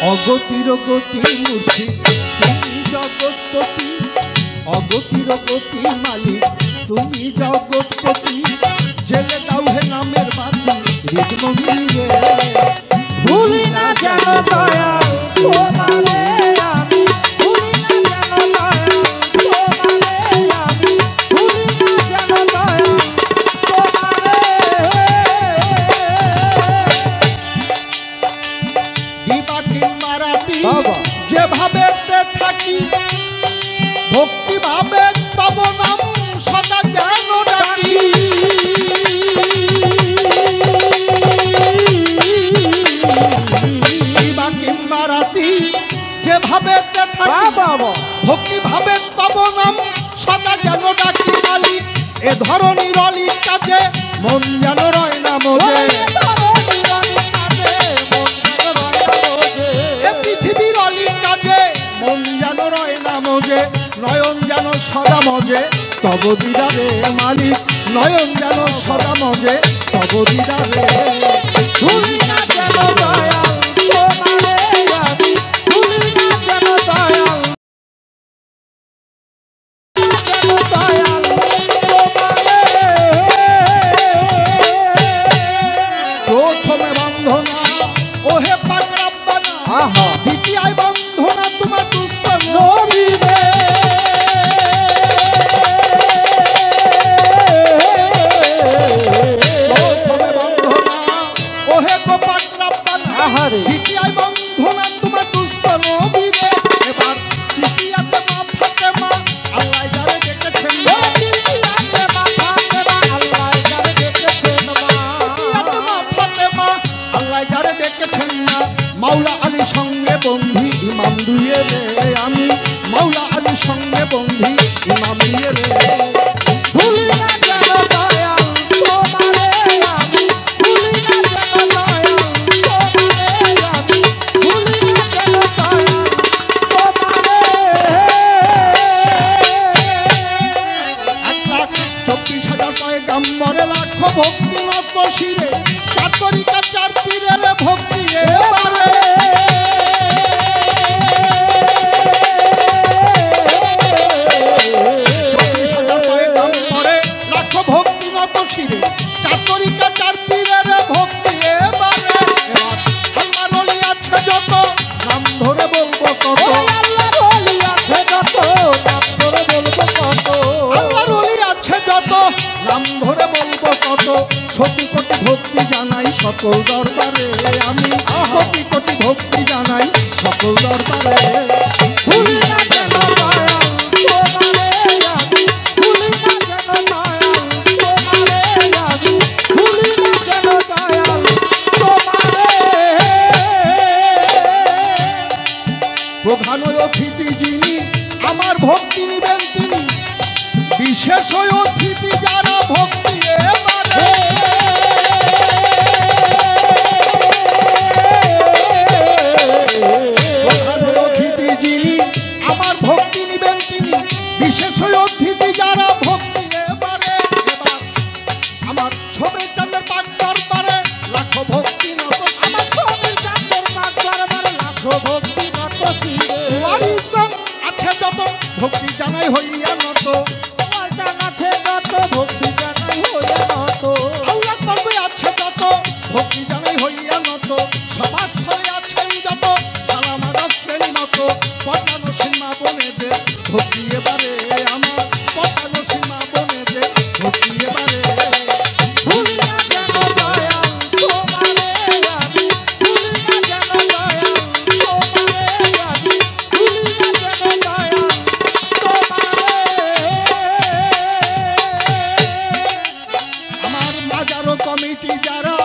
অগতির গতি মুর্শিদ তুমি জগৎপতি, অগতির গতি মালিক তুমি জগৎপতি। জেলে দাও হে নামের বাতি হৃদ মন্দিরে, ভুলি না যেন দয়াল তোমারে আমি, ভুলি না যেন দয়াল তোমারে আমি, ভুলি না যেন দয়াল তোমারে। দিবাকি মারাতি যেভাবে থাকি, ভক্তি ভাবে পাব নাম সদা জ্ঞান ডাকি। দিবাকি মারাতি যেভাবে থাকি, ভক্তি ভাবে পাব নাম সদা জ্ঞান ডাকি। মালিক এ ধরনীর অলির কাজে মন যেন রয় না মোজে, পৃথিবীর অলির কাজে মন যেন রয় না মোজে। নয়ন যেন সদা মজে তব দিদারে মালিক, নয়ন যেন সদা মজে তব দিদারে। ভুলি না যেন দয়াল তোমারে আমি, ভুলি না যেন দয়াল দয়াল তোমারে। প্রথমে বন্ধনা ওহে পাক রব্বানা, দ্বিতীয় বন্ধনা তোমার দুস্থ নবীরে। প্রথমে বন্ধনা ওহে গো পাক রব্বানা, দ্বিতীয় বন্ধনা তোমার দুস্থ নবীরে। এবার তৃতীয়তে মা ফাতেমা আল্লাহ যারে ডেকেছেন, তৃতীয়তে মা ফাতেমা আল্লাহ যারে ডেকেছেন মা, তৃতীয়তে মা ফাতেমা আল্লাহ যারে ডেকেছেন না। মাওলা আলী সঙ্গে বন্ধি ইমাম দুয়ে রে আমি, মাওলা আলী সঙ্গে বন্ধি ইমাম দুয়ে রে। ভুলি না যেন দয়াল তোমারে আমি, ভুলি না যেন দয়াল তোমারে আমি, ভুলি না যেন দয়াল তোমারে। 1,24,000 পয়গাম্বরে লাখো ভক্তি নত শিরে, চার তরিকা চার পীরের ভক্তি এবারে। লাখো ভক্তি নত শিরে, চার তরিকা চার পীরের ভক্তি এবারে। আল্লাহর ওলি আছে যত নাম ধরে বলবো কত, আল্লাহর ওলি আছে যত নাম ধরে বলবো কত, আল্লাহর ওলি আছে যত নাম ধরে বলবো কত। কোটি কোটি ভক্তি জানাই সকল দরবারে আমি, কোটি কোটি ভক্তি জানাই সকল দরবারে। ভুলি না যেন দয়াল তোমারে আমি, ভুলি না যেন দয়াল তোমারে আমি, ভুলি না যেন দয়াল তোমারে। প্রধান অতিথি যিনি আমার ভক্তি নিবেন তিনি, বিশেষ অতিথি যারা ভক্তি এবারে। প্রধান অতিথি যিনি আমার ভক্তি নিবেন তিনি, বিশেষ অতিথি যারা ভক্তি এবারে। এবার আমার ছবি চাঁদের পাক দরবারে লাখো ভক্তি নত, আমার ছবির চাঁদের পাক দরবারে লাখো ভক্তি নত শিরে। ওয়ারিসগণ আছে যত ভক্তি জানাই হইয়া নত, শয়তান আছে যত ভক্তি জানাই হইয়া নত, আল্লাহ তরবে আছে যত ভক্তি জানাই হইয়া নত। সভাস্থলে আছেন যত সালাম আদাব শ্রেণী মত, পটানো সীমা বনেদের ভক্তি এবারে আমার, পটানো সীমা বনেদের ভক্তি এবারে। ভুলি না যেন দয়াল তোমারে আমি, ভুলি না যেন দয়াল তোমারে আমি, ভুলি না যেন দয়াল তোমারে। আমার মাজারো কমিটি যারা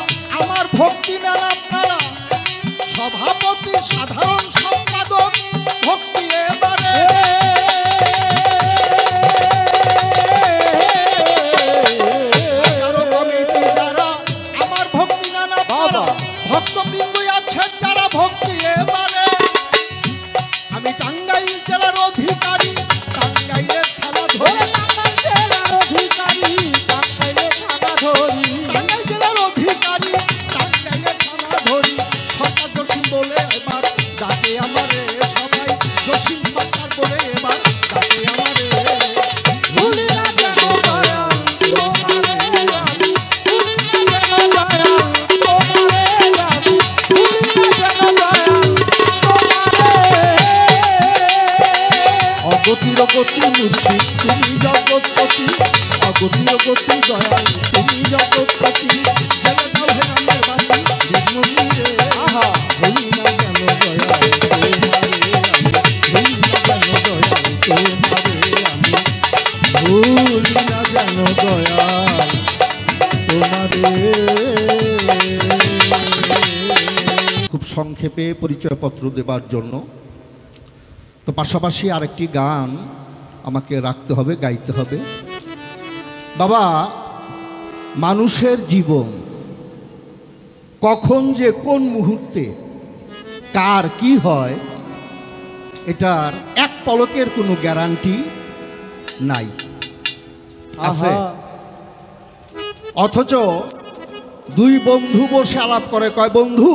আমার ভক্তি নেন আপনারা, সভাপতি সাধারণ সম্পাদক ভক্তি এবারে। মাজারো কমিটি যারা আমার ভক্তি নেন আপনারা, ভক্তবৃন্দ আছেন যারা ভক্তি এবারে। আমি টাঙ্গাইল জেলার অধিকারী, টাঙ্গাইলের থানা ধরে, টাঙ্গাইল জেলার অধিকারী, টাঙ্গাইলে থানা ধরি, টাঙ্গাইল জেলার অধিকারী, টাঙ্গাইলের থানা ধরি। সরকার জসিম বলে এবার ডাকে আমারে সবাই জসিম সরকার বলে এবার ডাকে আমারে ভুলি না যেন দয়াল তোমারে আমি ভুলি না যেন দয়াল তোমারে আমি ভুলি না যেন দয়াল তোমারে অগতির গতি মুর্শিদ তুমি জগৎপতি অগতির গতি দয়াল তুমি জগৎপতি জেলে দাও হে নামের বাতি বিষ্ণুরে আহা ভুলি না যেন দয়াল তোমারে আমি ভুলি না যেন দয়াল তোমারে খুব সংক্ষেপে পরিচয়পত্র দেবার জন্য তো পাশাপাশি আরেকটি গান আমাকে রাখতে হবে, গাইতে হবে। বাবা, মানুষের জীবন কখন যে কোন মুহূর্তে কার কি হয় এটার এক পলকের কোনো গ্যারান্টি নাই আছে। অথচ দুই বন্ধু বসে আলাপ করে, কয় বন্ধু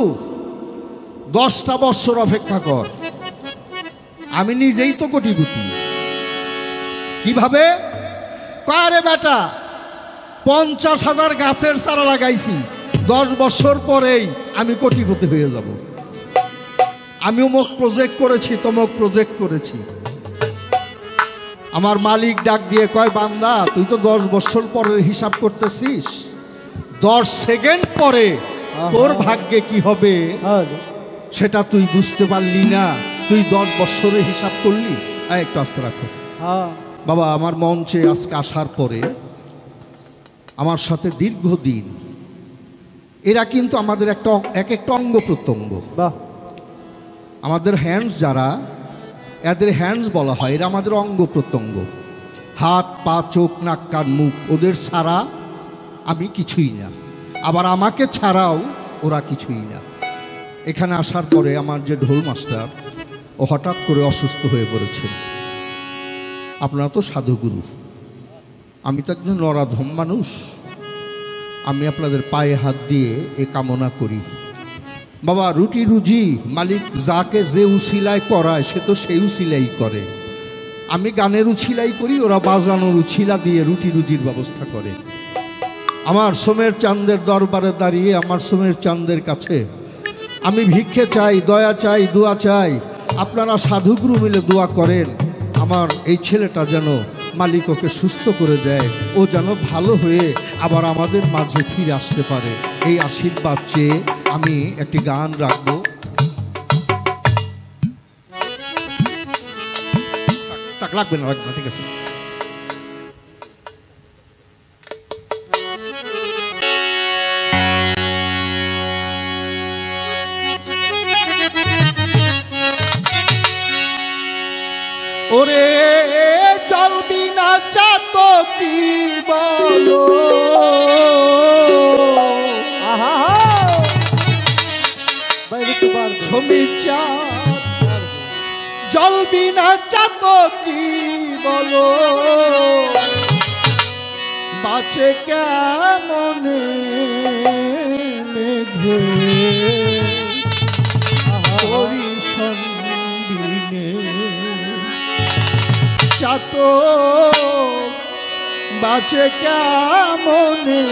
10টা বৎসর অপেক্ষা কর, আমি নিজেই তো কোটিপতি। কিভাবে? কয় বেটা 50,000 গাছের চারা লাগাইছি, 10 বছর পরেই আমি কোটিপতি হয়ে যাব। আমি অমুক প্রজেক্ট করেছি, তমুক প্রজেক্ট করেছি। আমার মালিক ডাক দিয়ে কয়, বান্দা তুই তো 10 বছর পরের হিসাব করতেছিস, 10 সেকেন্ড পরে তোর ভাগ্যে কি হবে সেটা তুই বুঝতে পারলি না, তুই 10 বছরের হিসাব করলি। একটু আস্তে রাখো বাবা। আমার মঞ্চে আজকে আসার পরে আমার সাথে দীর্ঘদিন এরা কিন্তু আমাদের এক একটা অঙ্গ প্রত্যঙ্গ। আমাদের হ্যান্ডস যারা, এদের হ্যান্ডস বলা হয়, এরা আমাদের অঙ্গ প্রত্যঙ্গ। হাত পা চোখ নাক কান মুখ, ওদের ছাড়া আমি কিছুই না, আবার আমাকে ছাড়াও ওরা কিছুই না। এখানে আসার পরে আমার যে ঢোল মাস্টার, ও হঠাৎ করে অসুস্থ হয়ে পড়েছেন। আপনারা তো সাধুগুরু, আমি তো একজন নরাধম মানুষ। আমি আপনাদের পায়ে হাত দিয়ে এ কামনা করি, বাবা রুটি রুজি মালিক যাকে যে উছিলাই করায় সে তো সেই উছিলাই করে। আমি গানের উছিলাই করি, ওরা বাজানোর উছিলা দিয়ে রুটি রুজির ব্যবস্থা করে। আমার সোমের চাঁদের দরবারে দাঁড়িয়ে আমার সোমের চাঁদের কাছে আমি ভিক্ষে চাই, দয়া চাই, দোয়া চাই। আপনারা সাধুগুরু মিলে দোয়া করেন, আমার এই ছেলেটা যেন মালিক ওকে সুস্থ করে দেয়, ও যেন ভালো হয়ে আবার আমাদের মাঝে ফিরে আসতে পারে। এই আশীর্বাদ চেয়ে আমি একটি গান রাখবো। লাগবে না, লাগবে না, ঠিক আছে। ওরে জল বিনা চাত কি বলো, সমীর চাঁদ জল বিনা চাত কি বলো, বাঁচে কেমনে মেঘে পরিসন্দিনে চাত, বাঁচে কেমনে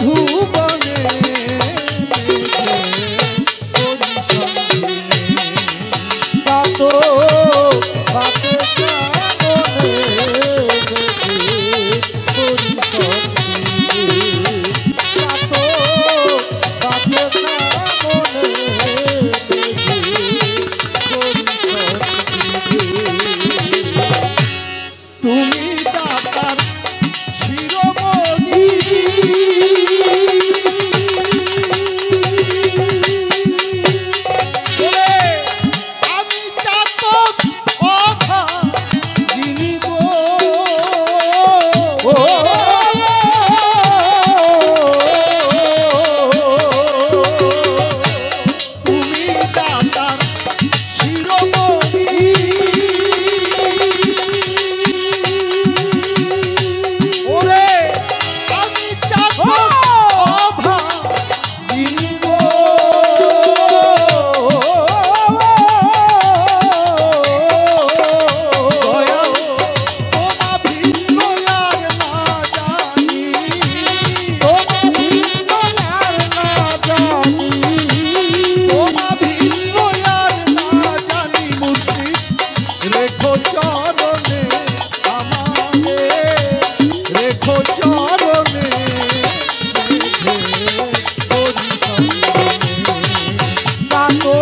ভুবনে তাতো বাতে শ্রাবণে তুমি দাতার শিরোমণি আমি চাতক অথা যিনি গো তুমি দাতার শিরোমণি ওরে আমি চাতক অভা যিনি গো দয়াল তোমা ভিন্ন আর না জানি তোমা ভিন্ন আর না জানি মুর্শিদ রেখো চরণে আমারে রেখো চরণে তাতো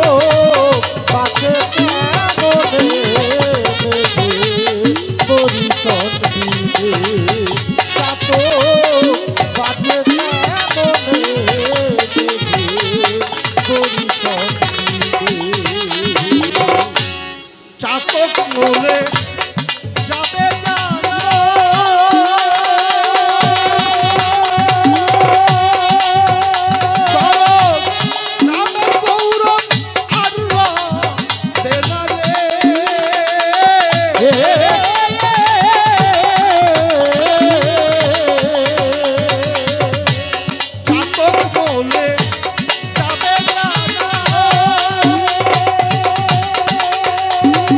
বাতে শ্রাবণে পরিষদ দিবে তাতো বাতে শ্রাবণে পরিষদ দিবে চাতক বলে যাবে জানা চরক নামে গৌরব আর বেলারে চাতক বলে যাবে জানা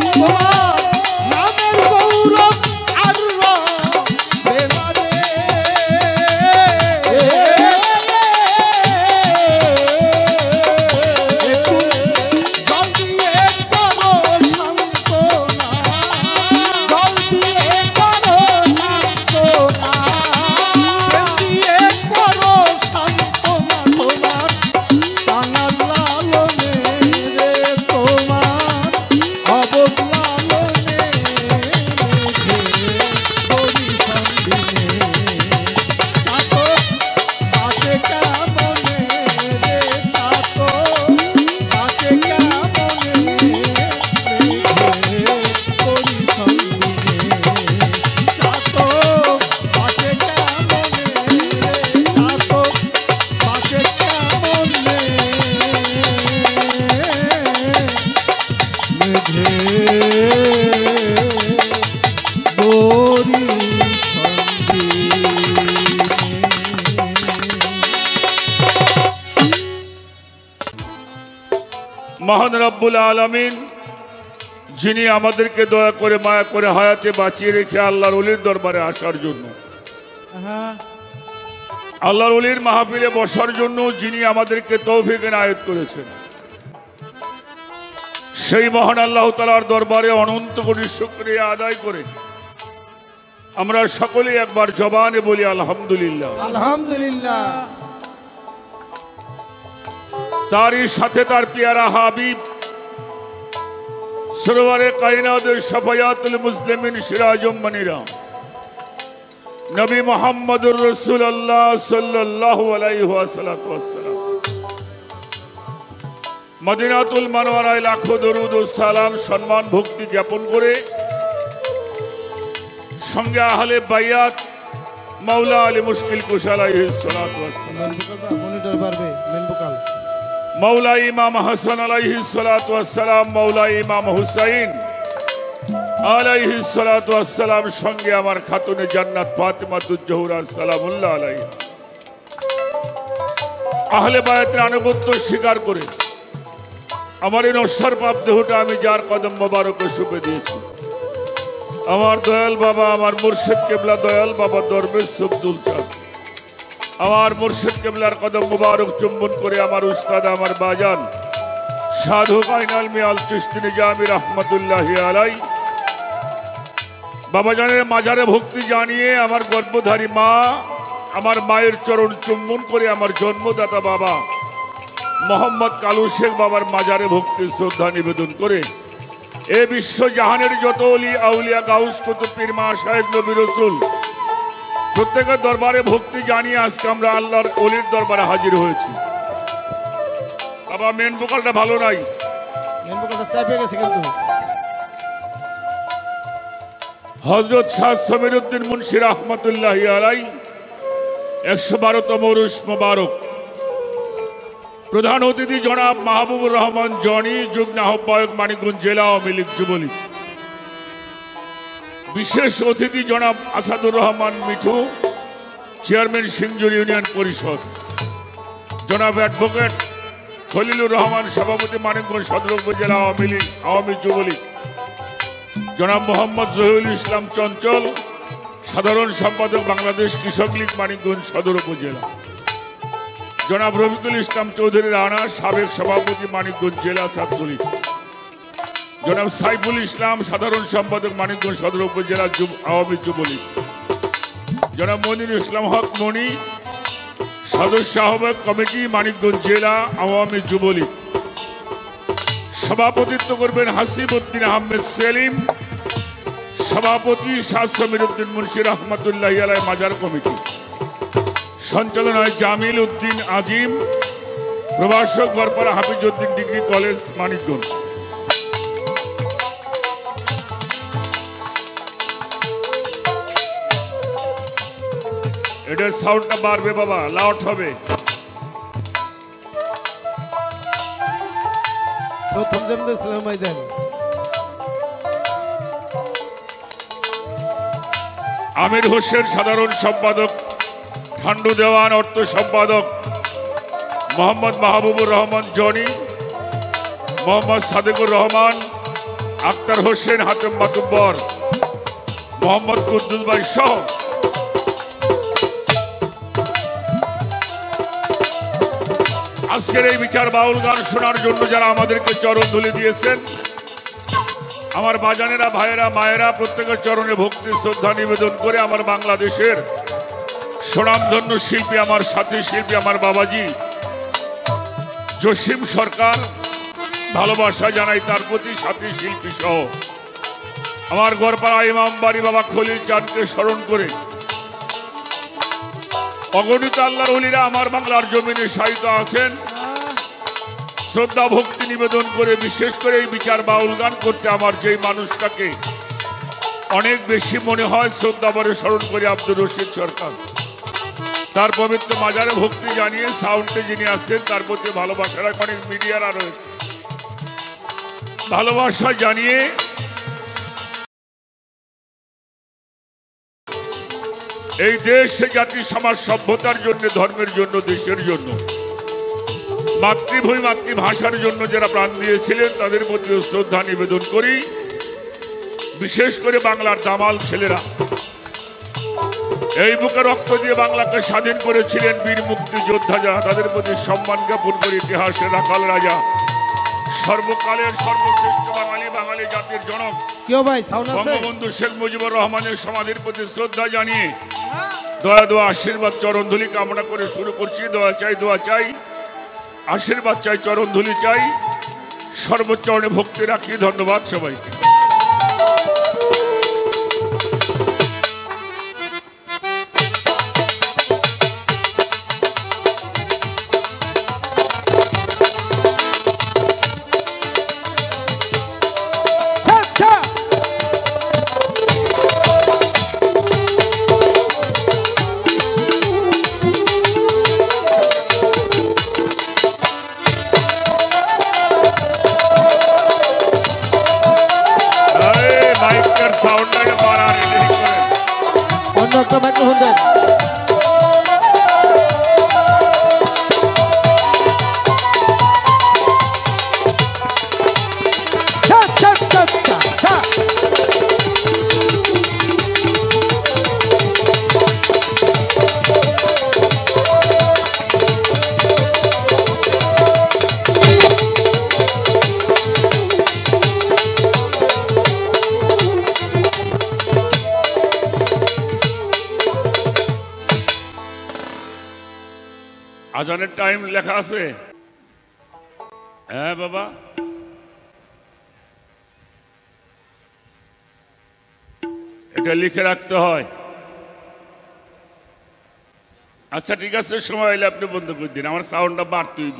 তোমার নামের গৌরব আর বেলারে একটু জল দিয়ে করো সান্ত্বনা জল দিয়ে করো সান্ত্বনা জল দিয়ে করো সান্ত্বনা তোমার টানা লালনে রে তোমার অবদ লালনে মুঝে করি সন্দিনে তাতো বাতে কামনে রে তাতো বাতে কামনে মুঝে করি সন্দিনে তাতো বাতে কামনে রে তাতো বাতে কামনে मुझे गोरी মহান রব্বুল আলামিন যিনি আমাদেরকে দয়া করে মায়া করে হায়াতে বাঁচিয়ে রেখে আল্লাহর ওলির দরবারে আসার জন্য আল্লাহর ওলির মাহফিলে বসার জন্য যিনি আমাদেরকে তৌফিক এনায়েত করেছেন সেই মহান আল্লাহ তাআলার দরবারে অনন্ত কোটি শুকরিয়া আদায় করে আমরা সকলে একবার জবানে বলি আলহামদুলিল্লাহ। আলহামদুলিল্লাহ। তারই সাথে তার পিয়ারা হাবিব সরওয়ারে কায়নাতের শাফায়াতুল মুসলিমিন সিরাজুম মনিরা নবী মুহাম্মদুর রাসূলুল্লাহ সাল্লাল্লাহু আলাইহি ওয়াসাল্লাম মদিনাতুল মুনাওয়ারায় লাখো দরুদ ও সালাম সম্মান ভক্তি জ্ঞাপন করে সঙ্গে আহলে বাইয়াত মাওলা আলী মুশকিল কুশা আলাইহিস সালাতু ওয়াস সালাম মনিটর পারবে মেন ভোকাল मौला इमाम हसन अलैहिस्सलातु वस्सलाम मौला इमाम हुसैन अलैहिस्सलातु वस्सलाम संगे आमार खातुने জান্নাত ফাতিমাতুজ জোহরা সালামুল্লাহ আলাইহা আহলে বায়াতের আনুগত্য স্বীকার করে আমার এই নশ্বর পাপ দেহটা আমি যার কদম মোবারকে সুপে দিয়েছি আমার দয়াল বাবা আমার মুর্শিদ কিবলা দয়াল বাবা দরবেশ আব্দুল চাঁদ আমার মুর্শিদ কেবলার কদম মুবারক চুম্বন করে আমার উস্তাদ আমার বাজান সাধু কাইনাল মিয়াল চিশতি নিজামী রহমতুল্লাহি আলাই বাবাজানের মাজারে ভক্তি জানিয়ে আমার গর্ভধারী মা আমার মায়ের চরণ চুম্বন করে আমার জন্মদাতা বাবা মোহাম্মদ কালু শেখ বাবার মাজারে ভক্তি শ্রদ্ধা নিবেদন করে এ বিশ্ব জাহানের যত অলি আউলিয়া গাউস কুতুব পীর মা সাহেব নবী রাসূল প্রত্যেকের দরবারে ভক্তি জানিয়ে আজকে আমরা আল্লাহর অলির দরবারে হাজির হয়েছি। বাবা মেন ভোকালটা ভালো নাই, মেন ভোকালটা চাপে গেছে কিন্তু। হযরত শাহ সমীরউদ্দিন মুন্সি রহমাতুল্লাহি আলাই 112তম উরুস মোবারক। প্রধান অতিথি জনাব মাহবুবুর রহমান জনি, যুগ্ম আহ্বায়ক মানিকগঞ্জ জেলা আওয়ামী লীগ যুবলীগ। বিশেষ অতিথি জনাব আসাদুর রহমান মিঠু, চেয়ারম্যান সিংজুর ইউনিয়ন পরিষদ। জনাব অ্যাডভোকেট খলিলুর রহমান, সভাপতি মানিকগঞ্জ সদর উপজেলা আওয়ামী যুবলীগ। জনাব মোহাম্মদ জহিরুল ইসলাম চঞ্চল, সাধারণ সম্পাদক বাংলাদেশ কৃষক লীগ মানিকগঞ্জ সদর উপজেলা। জনাব রফিকুল ইসলাম চৌধুরী রানা, সাবেক সভাপতি মানিকগঞ্জ জেলা ছাত্রলীগ। জনাব সাইফুল ইসলাম, সাধারণ সম্পাদক মানিকগঞ্জ সদর উপজেলা আওয়ামী যুবলীগ। জনাব মনির ইসলাম হক মনি, সদস্য আহ্বায়ক কমিটি মানিকগঞ্জ জেলা আওয়ামী যুবলীগ। সভাপতিত্ব করবেন হাসিব উদ্দিন আহমেদ সেলিম, সভাপতি শাহ সমীরউদ্দিন মুন্সি রহমতুল্লাহি আলাই মাজার কমিটি। সঞ্চালনায় জামিল উদ্দিন আজিম, প্রভাষক বরপাড়া হাফিজ উদ্দিন ডিগ্রি কলেজ মানিকগঞ্জ। এটার সাউন্ডটা বাড়বে বাবা, লাউড হবে। প্রথম জমতে ছিলাম ভাইজান। আমির হোসেন, সাধারণ সম্পাদক, ঠান্ডু দেওয়ান অর্থ সম্পাদক, মোহাম্মদ মাহবুবুর রহমান জনি, মোহাম্মদ সাদেকুর রহমান, আক্তার হোসেন হাতেম মাতুব্বর, মোহাম্মদ কুদ্দুস ভাই সহ আজকের এই বিচার বাউল গান শোনার জন্য যারা আমাদেরকে চরণ ধুলি দিয়েছেন, আমার বাজানেরা, ভাইয়েরা, মায়েরা, প্রত্যেকের চরণে ভক্তি শ্রদ্ধা নিবেদন করে আমার বাংলাদেশের স্বনামধন্য শিল্পী, আমার সাথী শিল্পী, আমার বাবাজি জসিম সরকার, ভালোবাসা জানাই তার প্রতি, সাথী শিল্পী সহ আমার গড়পাড়া ইমাম বাড়ি বাবা খলিল চাঁদকে স্মরণ করে অগণিত আল্লাহর ওলিরা আমার বাংলার জমিনে শায়িত আছেন। শ্রদ্ধা ভক্তি নিবেদন করে বিশেষ করে এই বিচার বাউল গান করতে আমার যেই মানুষটাকে অনেক বেশি মনে হয়, শ্রদ্ধা ভরে স্মরণ করে আব্দুর রশিদ সরকার। তার পবিত্র মাজারে ভক্তি জানিয়ে সাউন্ডে যিনি আসছেন তার প্রতি ভালোবাসা, অনেক মিডিয়ারা রয়েছে, ভালোবাসা জানিয়ে এই দেশ জাতি সমাজ সভ্যতার জন্য, ধর্মের জন্য, দেশের জন্য, মাতৃভূমি মাতৃভাষার জন্য যারা প্রাণ দিয়েছিলেন তাদের প্রতি শ্রদ্ধা নিবেদন করি। বিশেষ করে বাংলার দামাল ছেলেরা এই বুকে রক্ত দিয়ে বাংলাকে স্বাধীন করেছিলেন, বীর মুক্তিযোদ্ধা যারা, তাদের প্রতি সম্মান জ্ঞাপন করে ইতিহাসের রাখাল রাজা, সর্বকালের সর্বশ্রেষ্ঠ বাঙালি জাতির জনক বঙ্গবন্ধু শেখ মুজিবুর রহমানের সমাধির প্রতি শ্রদ্ধা জানিয়ে দয়া দোয়া আশীর্বাদ চরণধুলি কামনা করে শুরু করছি। দোয়া চাই, আশীর্বাদ চাই, চরণধুলি চাই, সর্বোচ্চরণে ভক্তি রাখি। ধন্যবাদ সবাইকে। একটা মাইক্রোফোন দেন। আজানের টাইম লেখা আছে? হ্যাঁ বাবা, এটা লিখে রাখতে হয়। আচ্ছা ঠিক আছে, সময় হলে আপনি বন্ধ করে দিন, আমার সাউন্ডটা বাড়তেই।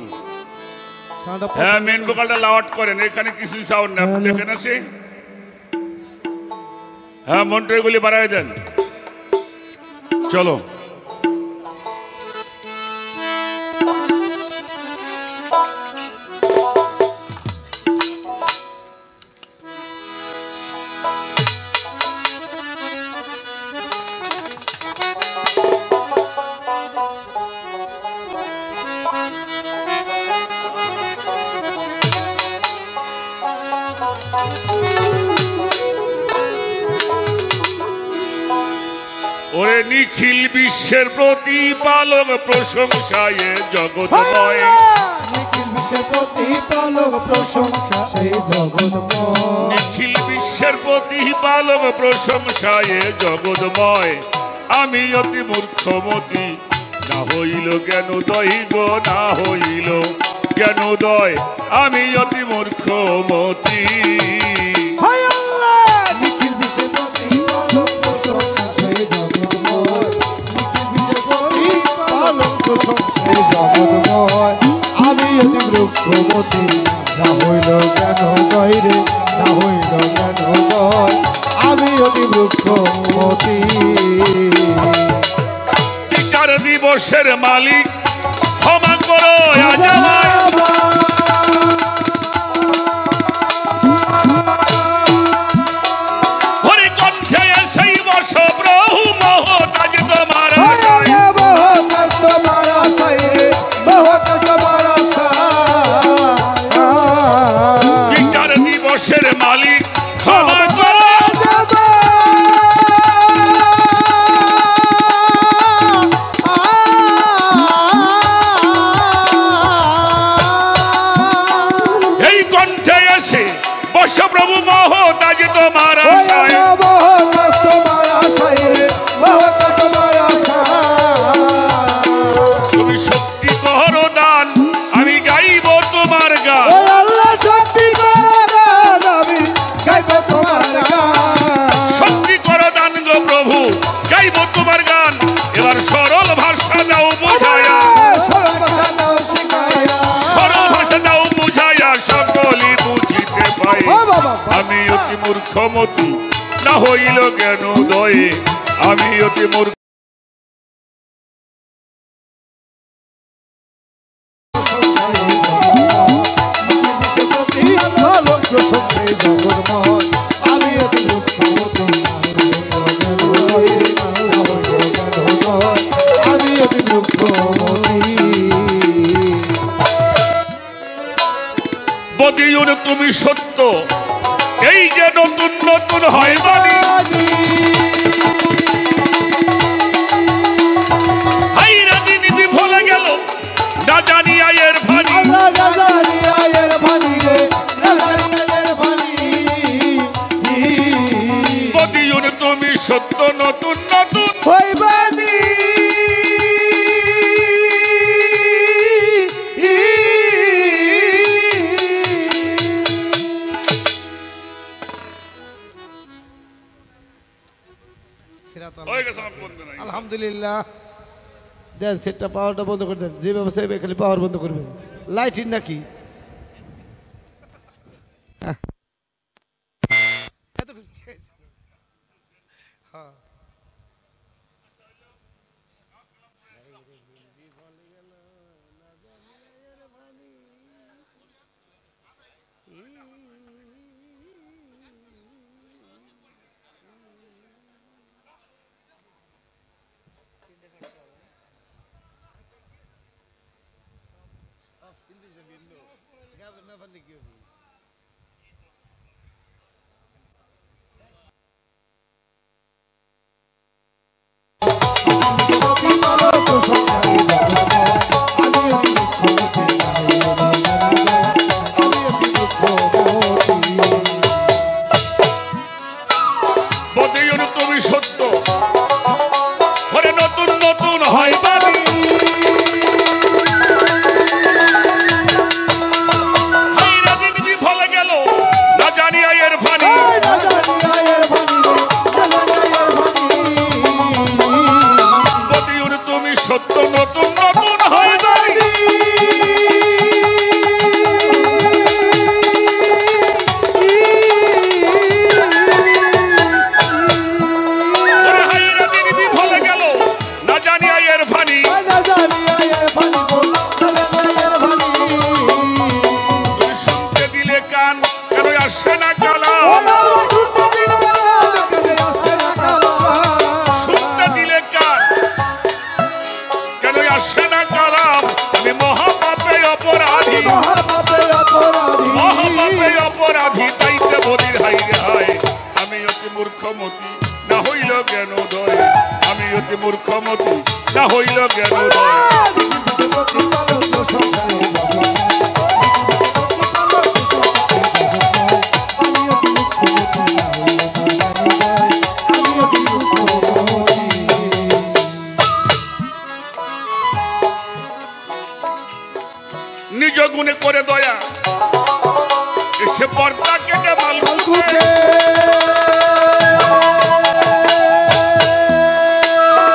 হ্যাঁ, মেন ভোকালটা লাউড করেন, এখানে কিছুই সাউন্ড নেই, আপনি দেখেন আসে। হ্যাঁ, মন্ত্রীগুলি বাড়াই দেন। চলো ওরে নিখিল বিশ্বের প্রতিপালক প্রশংসায় জগৎময়, নিখিল বিশ্বের প্রতিপালক প্রশংসা সেই জগৎময়, নিখিল বিশ্বের প্রতিপালক প্রশংসায় জগৎময়। আমি অতি মূর্খমতি, না হইল জ্ঞান দয় গো, না হইল জ্ঞান দয়, আমি অতি মূর্খমতি। নিখিল বিশ্বের প্রতিপালক প্রশংসা সেই জগৎময়, নিখিল বিশ্বের প্রতিপালক প্রশংসা সেই জগৎময়। আমি অতি বৃক্ষমতি, না হইল কেন দয় রে, না হইল কেন দয়, আমি অতি বৃক্ষমতি। বিচার দিবসের মালিক ক্ষমা করো আজ আমায়, হরি কণ্ঠে সেই বর্ষ প্রভু মহতাজ তোমার আশায়। বিচার দিবসের মালিক ক্ষমা করো, এই কণ্ঠে এসে বর্ষ প্রভু মহতাজ তোমার আশায়। তুমি শক্তি করো দান, আমি গাইব তোমার গান। শক্তি করো দান গো প্রভু, গাইব তোমার গান। এবার সরল ভাষা দাও বুঝায়া, সরল ভাষা দাও বুঝায়া, সকলই বুঝিতে পাই। আমি অতি মূর্খমতি, না হইল জ্ঞান দয়ে, আমি অতি মূর্খ। আমি অতি বৃক্ষমতি, আমি অতি বৃক্ষমতি। বদিউর তুমি সত্য, এই যে নতুন নতুন হয় বাণী। হাইরা দিন বিফলে গেল, না জানি আয়ের ভানি। বদিউর তুমি সত্য, নতুন নতুন হইবানি হয়ে গেছে আমার বন্ধু নাই। আলহামদুলিল্লাহ। দেন সেটটা পাওয়ারটা বন্ধ করে দেন, যে ব্যবসায় খালি পাওয়ার বন্ধ করবেন। লাইটিং নাকি মূর্খমতি না হইল জ্ঞানোদয় আমি অতি মূর্খমতি না হইল জ্ঞানোদয় নিজ গুণে করে দয়া এসে পর্দা কেটে মালকুটে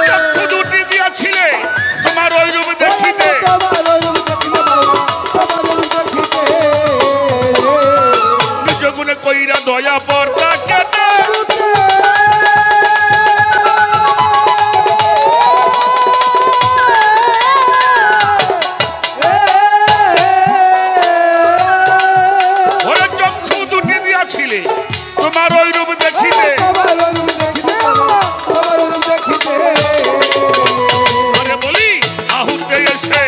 চক্ষু দুটি দিয়াছিলে তোমার ওই রূপ দেখিতে নিজ গুণে কইরা দয়া পর্দা কেটে তোমার ওই রূপ দেখিতে আরে বলি আহুতে এসে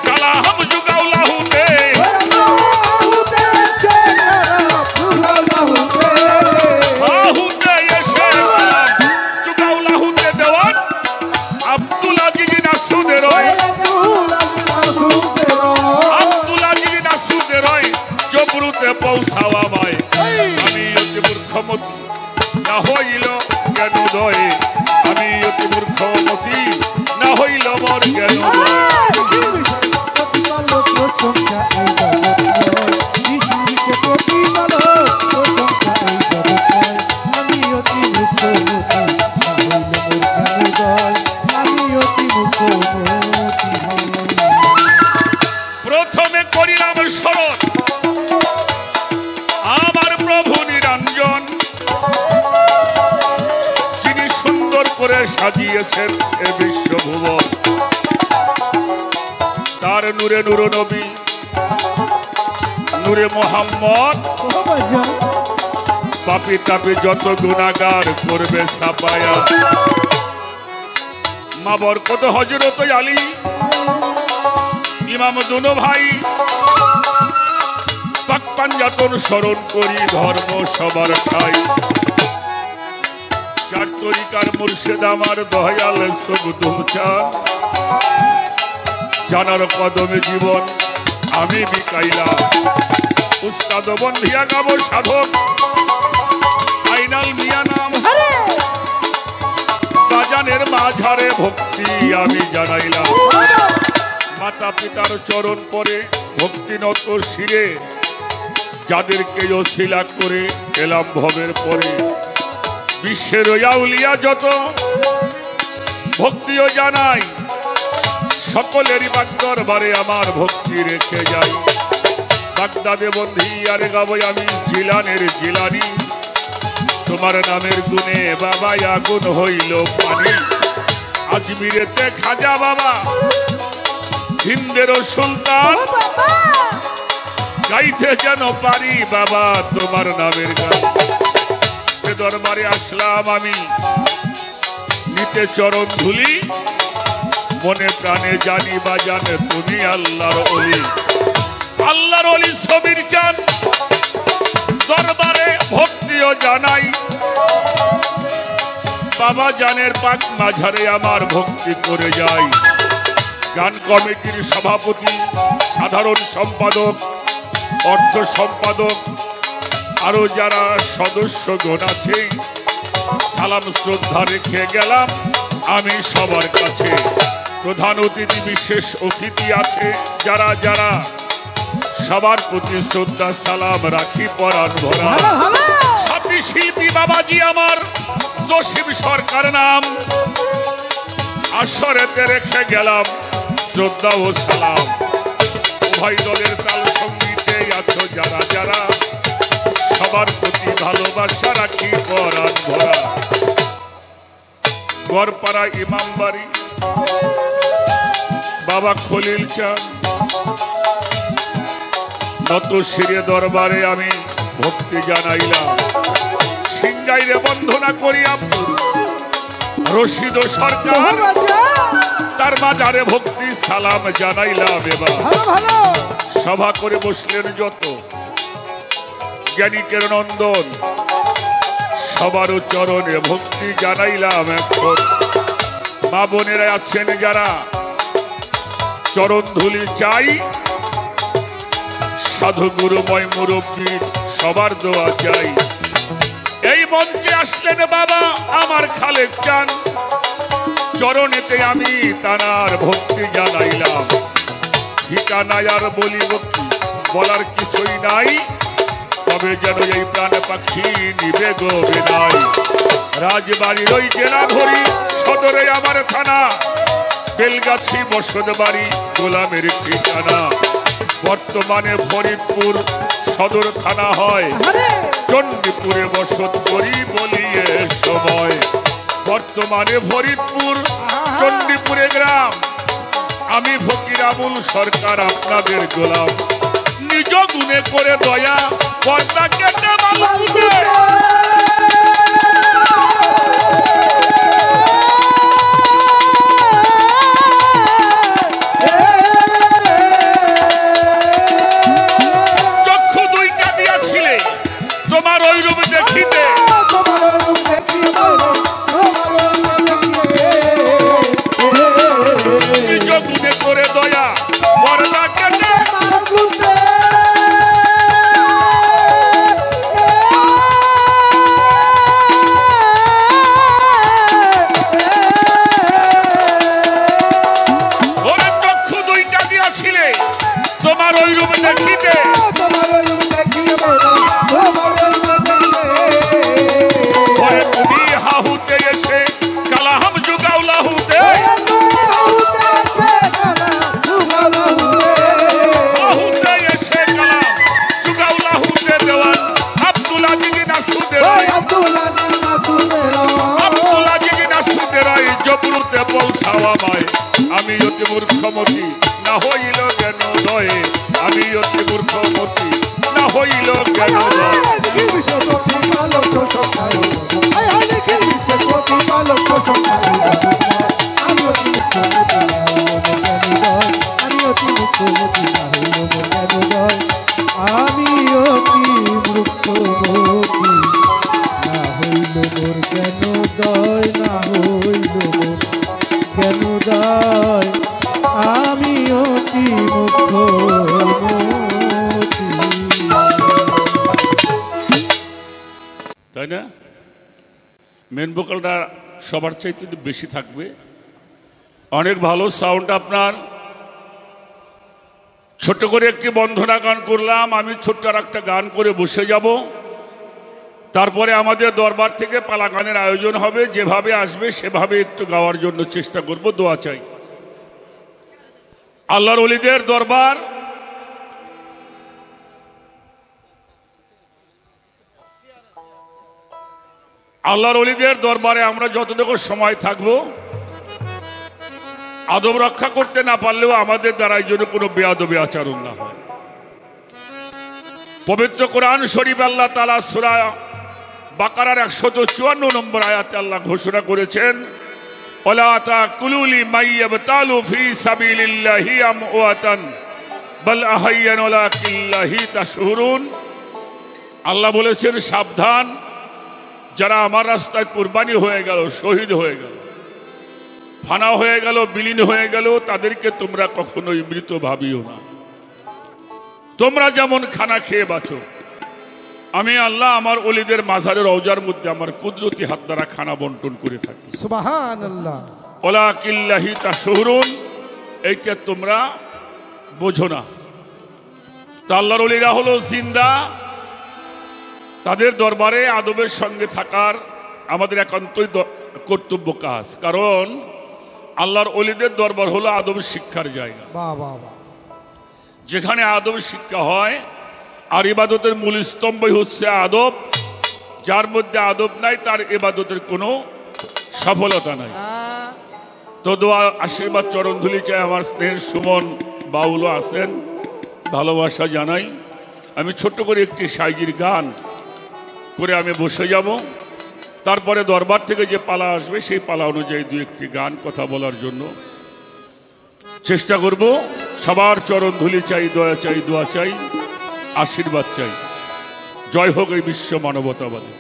কালা হাম জুগাও লাহুতে আহুতে এসে জুগাও লাহুতে দেওয়ান আব্দুল আজিজ নাসুদের আব্দুল আজিজ নাসুদের জবরুতে পৌঁছাওয়া ভাই আমি অতি মূর্খমতি না হইল জ্ঞানোদয় আমি অতি মূর্খমতি না হইল মোর জ্ঞানোদয় প্রথমে করিলাম স্মরণ আমার প্রভু নিরঞ্জন যিনি সুন্দর করে সাজিয়েছেন এ বিশ্বভুবন তার নূরে নূর নবী নূরে মোহাম্মদ পাপি তাপি যত গুনাহগার করবে সাফায়া মা বরকত হযরত আলী ইমাম দুনো ভাই পাক পাঞ্জাতন স্মরণ করি ধর্ম সবার ঠাই চার তরিকার মুর্শিদ আমার দয়াল সবদুম চান জানার কদমে জীবন আমি বিকাইলাম উস্তাদ বন্ধিয়া গাব সাধক আইনাল মিয়া নাম বাজানের মাঝারে ভক্তি আমি জানাইলাম মাতা পিতার চরণ পরে ভক্তি নত শিরে যাদেরকে ওসিলা করে এলাম ভবের পরে বিশ্বের আউলিয়া যত ভক্তিও জানাই সকলেরই বাগ দরবারে আমার ভক্তি রেখে যাই বাগদাদে বন্ধি আরে গাবো আমি জিলানের জিলানি তোমার নামের গুণে বাবা আগুন হইল পানি আজমিরেতে খাজা বাবা হিন্দেরও সুলতান গাইতে যেন পারি বাবা তোমার নামের গান সে দরবারে আসলাম আমি নিতে চরণ ধুলি মনে প্রাণে জানি বা জানে তুমি আল্লাহর ওলি আল্লাহর ওলি ছবির চান দরবারে ভক্তিও জানাই বাবা জানের পাক মাঝারে আমার ভক্তি করে যাই গান কমিটির সভাপতি সাধারণ সম্পাদক অর্থ সম্পাদক আরো যারা সদস্যগণ আছে সালাম শ্রদ্ধা রেখে গেলাম আমি সবার কাছে প্রধান অতিথি বিশেষ অতিথি আছে যারা যারা সবার প্রতি শ্রদ্ধা সালাম রাখি পরাণ ভরা সাথী শিল্পী বাবাজি আমার জসিম সরকার নাম আসরেতে রেখে গেলাম শ্রদ্ধা ও সালাম উভয় দলের তাল সঙ্গীতে আছো যারা যারা সবার প্রতি ভালোবাসা রাখি পরাণ ভরা গড়পাড়া ইমামবাড়ি বাবা খলিল চাঁদ নত শিরে দরবারে আমি ভক্তি জানাইলাম সিংগাইরে বন্ধনা করি আব্দুল রশিদ সরকার তার মাজারে ভক্তি সালাম জানাইলাম এবার সভা করে বসলেন যত জ্ঞানীকের নন্দন সবারও চরণে ভক্তি জানাইলাম এখন। মা বোনেরা আছেন যারা চরণ ধুলি চাই, সাধু গুরুময় মুরব্বী সবার দোয়া চাই। এই মঞ্চে আসলেন বাবা আমার খালেক চান, চরণেতে আমি তানার ভক্তি জানাইলাম। ঠিকানায় আর বলিব কি, বলার কিছুই নাই, তবে যেন এই প্রাণ পাখি নিবে গো বিদায়। রাজবাড়ির ওই জেলা ভরি সদরে আমার থানা, বেলগাছি বসত বাড়ি গোলামের ঠিকানা। বর্তমানে ফরিদপুর সদর থানা হয়, চণ্ডীপুরে বসত করি বলিয়ে সময়। বর্তমানে ফরিদপুর চণ্ডীপুরে গ্রাম, আমি ফকির আবুল সরকার আপনাদের গোলাম। নিজ গুণে করে দয়া পর্দা কেটে মানুষে চক্ষু দুইটা দিয়াছিলে তোমার ওই রূপ দেখিতে, নিজ গুণে করে দয়া পর্দা কেটে তোমার ওই রূপ দেখিতে, তুমি হাহুতে এসে কালাহাম যুগাও লাহুতে, হাহুতে এসে কালাম যুগাও লাহুতে দেওয়ান আব্দুল আজিজ নাসুদের, আব্দুল আজিজ নাসুদের জবরুতে পৌঁছাওয়া মায়। আমি অতি মূর্খমতি না হইল কেন নয়, আমি অতি মূর্খমতি না হইল কেন নয়। আমি অতি মূর্খমতি না হইল মোর কেন দয়, না হইল মোর কেন দয়, আমি অতি মুখ্যমতি। তাই না? মেন ভোকালটা সবার চাইতে বেশি থাকবে। অনেক ভালো সাউন্ড আপনার। ছোট্ট করে একটি বন্ধনা গান করলাম, আমি ছোট্ট আর একটা গান করে বসে যাব। তারপরে আমাদের দরবার থেকে পালা গানের আয়োজন হবে, যেভাবে আসবে সেভাবে একটু গাওয়ার জন্য চেষ্টা করব। দোয়া চাই। আল্লাহর ওলিদের দরবার, আল্লাহর ওলিদের দরবারে আমরা যতটুকু সময় থাকব, আদব রক্ষা করতে না পারলেও আমাদের দ্বারা এই জন্য কোনো বেয়াদবি আচরণ না হয়। পবিত্র কোরআন শরীফ আল্লাহ তাআলা সূরা বাকারার 154 নম্বর আয়াতে আল্লাহ ঘোষণা করেছেন, ওয়ালা তাকুলু লিমান ইয়াবতালু ফি সাবিলিল্লাহি আমওয়াতান বাল আহাইয়ান ওয়ালাকিল্লাহি তাশউরুন। আল্লাহ বলেছেন, সাবধান, যারা আমার রাস্তায় কুরবানি হয়ে গেল, শহীদ হয়ে গেল, ফানা হয়ে গেল, বিলীন হয়ে গেল, তাদেরকে তোমরা কখনোই মৃত ভাবিও না। তোমরা যেমন খানা খেয়ে বাঁচো, আমি আল্লাহ আমার ওলিদের মাজারের রওজার মধ্যে আমার কুদরতি হাত দ্বারা খানা বন্টন করে থাকি। সুবহানাল্লাহ। ওয়ালাকিল্লাহি তাশউরুন, এইটা তোমরা বোঝো না। তা আল্লাহর ওলিরা হলো জিন্দা, তাদের দরবারে আদবের সঙ্গে থাকার আমাদের একান্তই কর্তব্য কাজ। কারণ আল্লাহর ওলিদের দরবার হলো আদব শিক্ষার জায়গা। যেখানে আদব শিক্ষা হয়, আর ইবাদতের মূল স্তম্ভই হচ্ছে আদব। যার মধ্যে আদব নাই তার ইবাদতের কোনো সফলতা নাই। তো দোয়া আশীর্বাদ চরণধুলি চাই। আমার স্নেহের সুমন বাউলও আছেন, ভালোবাসা জানাই। আমি ছোট্ট করে একটি সাইজির গান করে আমি বসে যাব। তারপরে দরবার থেকে যে পালা আসবে সেই পালা অনুযায়ী দু একটি গান কথা বলার জন্য চেষ্টা করব। সবার চরণ ধুলি চাই, দয়া চাই, দোয়া চাই, আশীর্বাদ চাই। জয় হোক এই বিশ্ব মানবতাবাদী।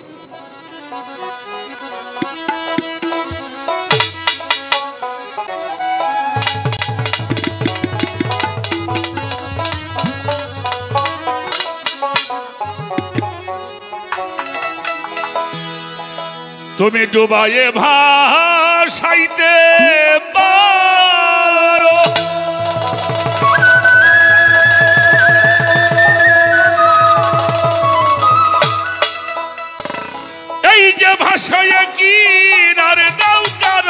তুমি ডুবাইয়ে ভাসাইতে পারো এই যে ভাষায় কি নার নৌকার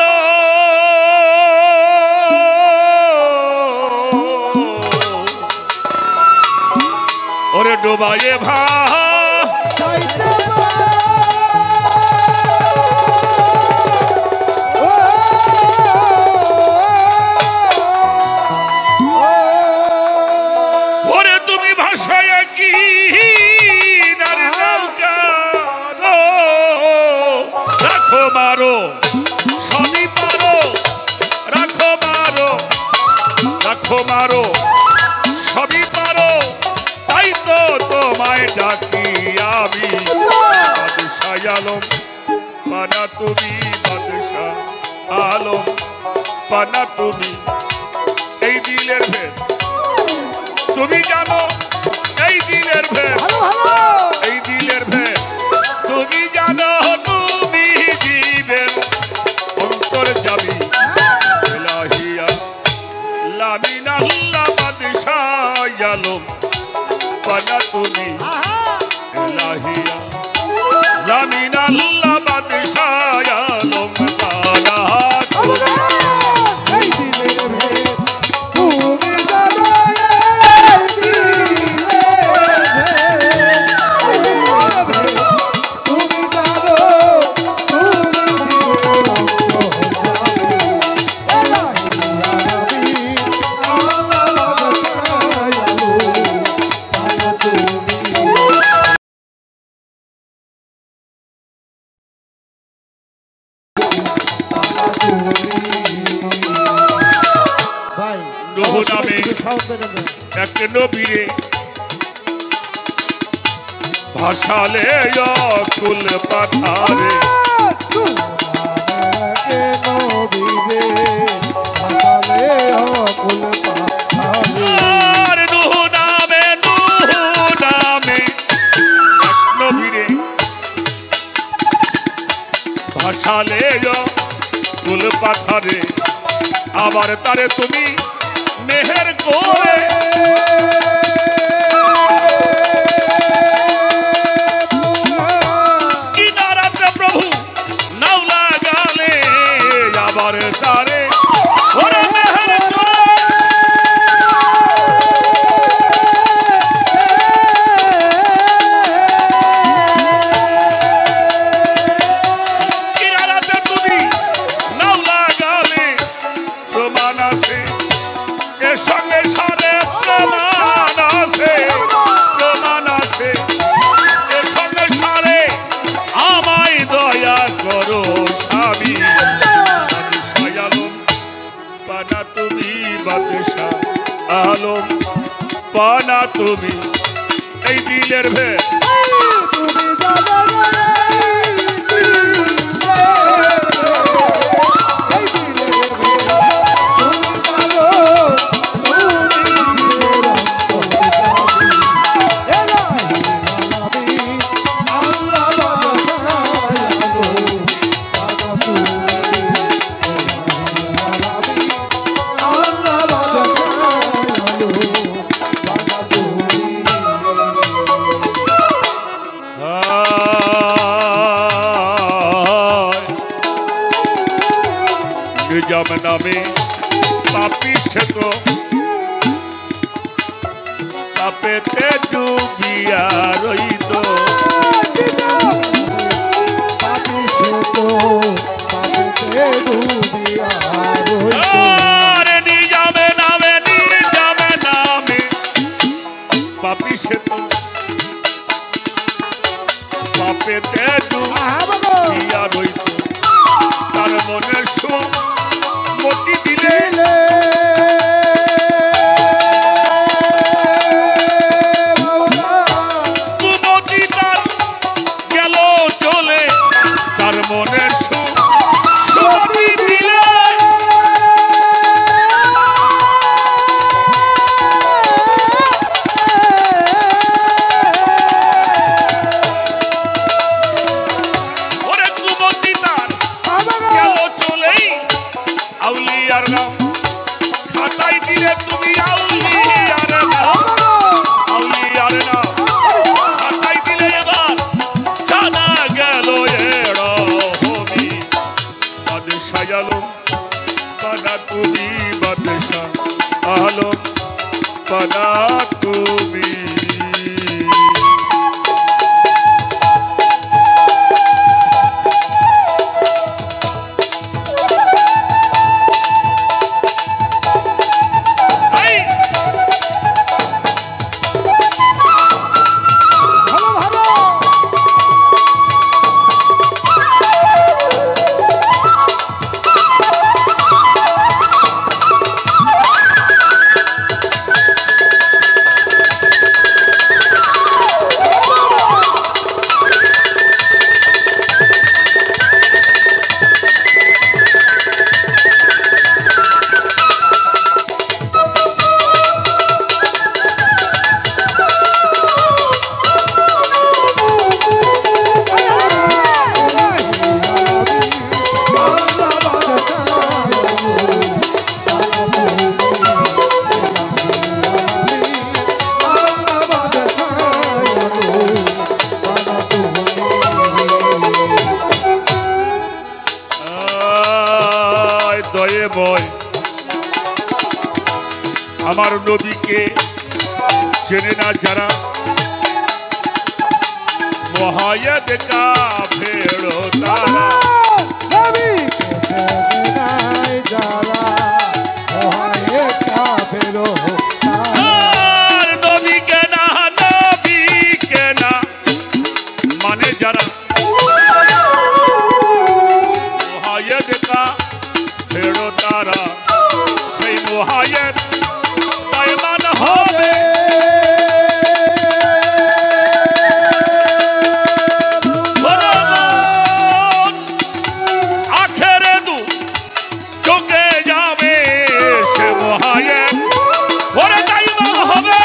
ওরে ডুবাইয়ে চাইতে ওরে তুমি ভাষায় কি নার নৌকার রাখো মারো সবই পারো রাখো মারো সবই পারো তাই তো তোমায় ডাকি আমি বাদশাহ আলম পানা তুমি বাদশাহ আলম পানা তুমি এই দিলের ভেদ তুমি জানো এই দিলের ভেদ এই দিলের ভেদ তুমি জানো তুমি জীবের অন্তর যাবি ইলাহিয়া লামিন আল্লাহ বাদশাহ আলম পানা তুমি ইলাহিয়া লামিন আল্লাহ বাদশাহ আলম পানা তুমি নূহ নামে এক নবীরে ভাসালে কুল পাথারে আর নূহ নামে এক নবীরে ভাসালে কুল পাথারে আবার তারে তুমি মেহের করে কিনারাতে প্রভু নাওলা গালে আবার তারে ওরে মেহের করে কিনারাতে তুমি নাওলা গালে প্রমাণ আছে এর সঙ্গে সারে প্রমাণ আছে এর সঙ্গে সারে আমায় দয়া করো স্বামী বাদশাহ আলম পানা তুমি বাদশাহ আলম পানা তুমি এই দিলের ভেদ নিজাম নামে পাপি সে তো পাপেতে ডুবিয়া রইত আরে নিজামে নামে পাপি সে তো পাপেতে ডুবিয়া রইত তার মনের সুখ মতি দিলে কুমতি তার গেল চলে তার মনের সুখ মতি দিলে ওরে কুমতি তুমি। আমার নবীকে চেনে না যারা মহায়দ কাফের তারা আর নবীকে না মানে যারা মহায়দ কাফের তারা সেই মহায়দ হবে আখেরে দু চোখে যাবে সে মহায়ে ওরে দাইমা হবে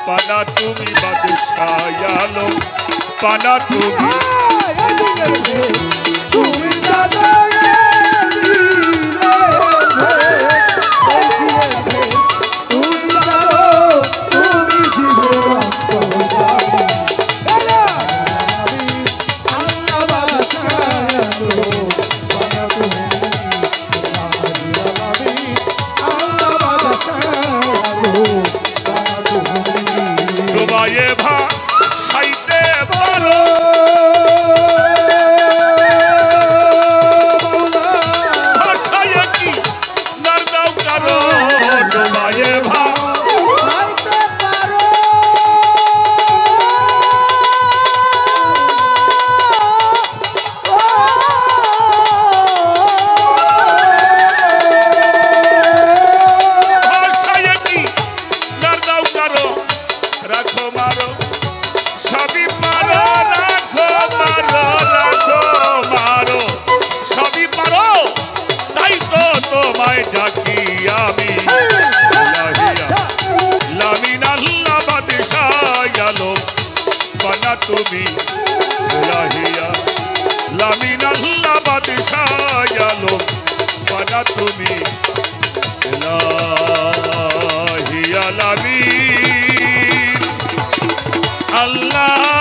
পানা তুমি বাদশাহ আলম পানা তুমি তুমি লাহিয়া লামিন আল্লাহ বাদশাহ আলম পানা তুমি লাহিয়া লামিন আল্লাহ